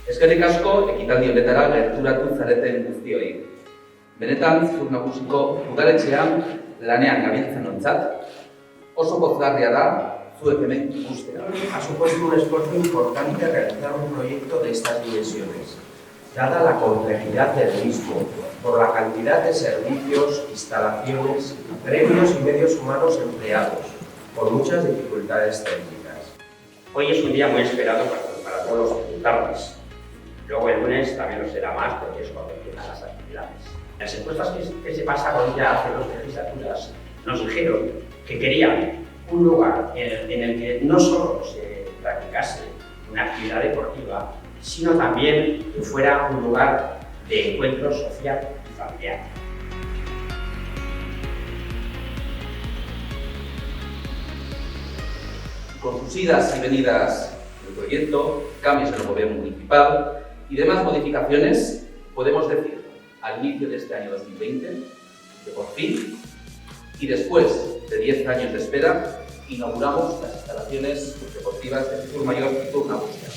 Eskerrik asko ekitaldi honetara gerturatu zareten guztioi. Benetan Zur Nagusiko udaletxean lanean gabiltzanontzat oso pozgarria da zuek hemen ikustea. Ha supuesto un esfuerzo importante realizar un proyecto de estas dimensiones, dada la complejidad del mismo, por la cantidad de servicios, instalaciones, premios y medios humanos empleados, por muchas dificultades técnicas. Hoy es un día muy esperado para todos los ejecutantes. Luego el lunes también lo será más porque es cuando empiezan las actividades. Las encuestas que se pasaron ya hace 2 legislaturas nos dijeron que querían un lugar en el que no solo se practicase una actividad deportiva, sino también que fuera un lugar de encuentro social y familiar. Con sus idas y venidas del proyecto, cambios en el gobierno municipal y demás modificaciones, podemos decir, al inicio de este año 2020, que por fin, y después de 10 años de espera, inauguramos las instalaciones deportivas de Fitur Mayor y Zur Nagusia.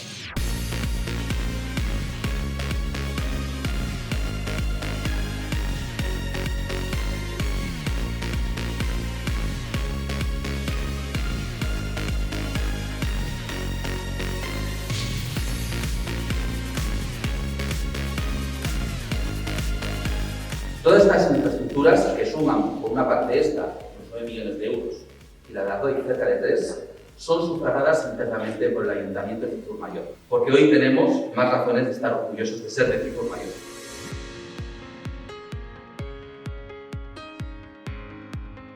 Todas estas infraestructuras, que suman por una parte esta, unos 9 millones de euros, y la de Ardoy cerca de 3, son sufragadas internamente por el Ayuntamiento de Fitur Mayor, porque hoy tenemos más razones de estar orgullosos de ser de Fitur Mayor.